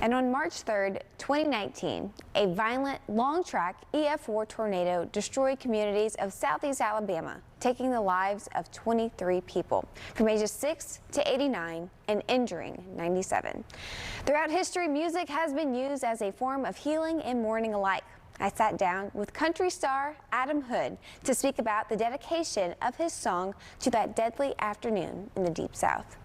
And on March 3rd, 2019, a violent long-track EF4 tornado destroyed communities of southeast Alabama, taking the lives of 23 people from ages 6 to 89 and injuring 97. Throughout history, music has been used as a form of healing and mourning alike. I sat down with country star Adam Hood to speak about the dedication of his song to that deadly afternoon in the Deep South.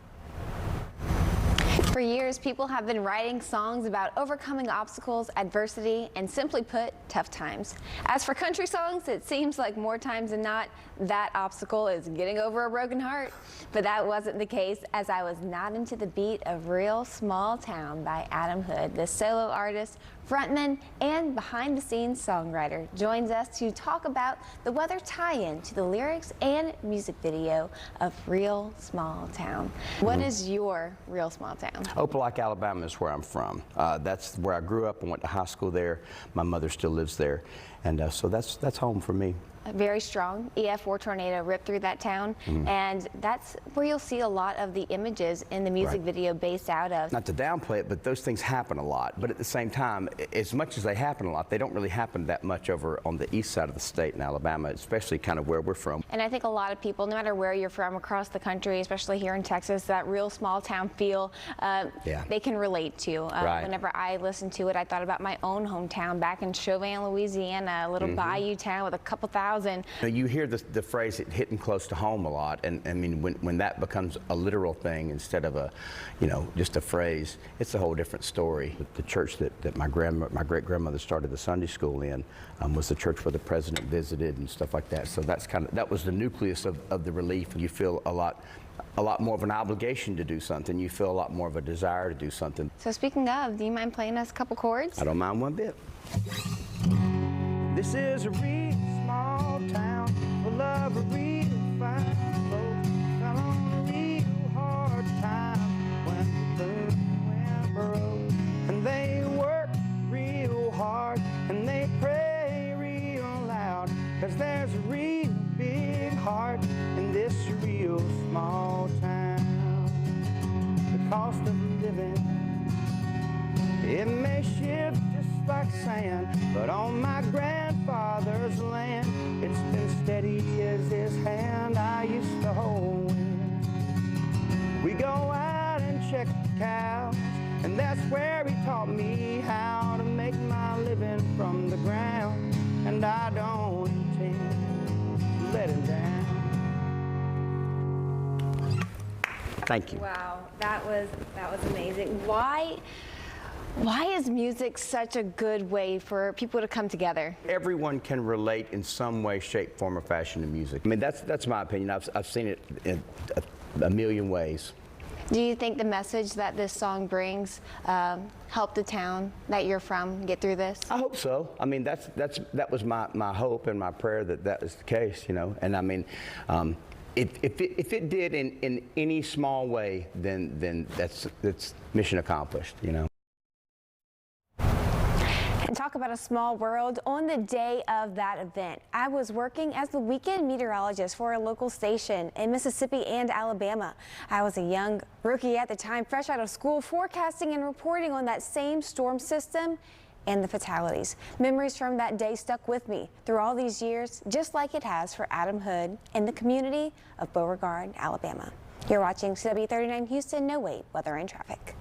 For years, people have been writing songs about overcoming obstacles, adversity, and simply put, tough times. As for country songs, it seems like more times than not, that obstacle is getting over a broken heart. But that wasn't the case, as I was nodding to the beat of Real Small Town by Adam Hood. The solo artist, frontman, and behind-the-scenes songwriter joins us to talk about the weather tie-in to the lyrics and music video of Real Small Town. What is your Real Small Town? Opelika, Alabama is where I'm from. That's where I grew up and went to high school there. My mother still lives there, and so that's home for me. A very strong EF4 tornado ripped through that town, and that's where you'll see a lot of the images in the music video based out of. Not to downplay it, but those things happen a lot. But at the same time, as much as they happen a lot, they don't really happen that much over on the east side of the state in Alabama, especially kind of where we're from. And I think a lot of people, no matter where you're from across the country, especially here in Texas, that real small town feel, they can relate to. Whenever I listened to it, I thought about my own hometown back in Chauvin, Louisiana, a little bayou town with a couple thousand. You hear the phrase "it hitting close to home" a lot, and I mean when that becomes a literal thing instead of a, just a phrase, it's a whole different story. The church that my great grandmother started the Sunday school in was the church where the president visited and stuff like that. So that was the nucleus of the relief. You feel a lot more of an obligation to do something. You feel a lot more of a desire to do something. So speaking of, do you mind playing us a couple chords? I don't mind one bit. This is a real small town full of real fine folks. Fell on a real hard time when the wind broke. And they work real hard and they pray real loud, 'cause there's a real big heart in this real small town. The cost of living, it may shift just like sand, but on my grandfather's land, it's been steady as his hand I used to hold. We go out and check the cows, and that's where he taught me how to make my living from the ground, and I don't intend to let him down. Thank you. Wow, that was amazing. Why is music such a good way for people to come together? Everyone can relate in some way, shape, form, or fashion to music. I mean, that's my opinion. I've seen it in a million ways. Do you think the message that this song brings helped the town that you're from get through this? I hope so. I mean, that was my hope and my prayer that was the case, And I mean, if it did in any small way, then that's mission accomplished, And talk about a small world. On the day of that event, I was working as the weekend meteorologist for a local station in Mississippi and Alabama. I was a young rookie at the time, fresh out of school, forecasting and reporting on that same storm system and the fatalities. Memories from that day stuck with me through all these years, just like it has for Adam Hood in the community of Beauregard, Alabama. You're watching CW39 Houston. No wait, weather and traffic.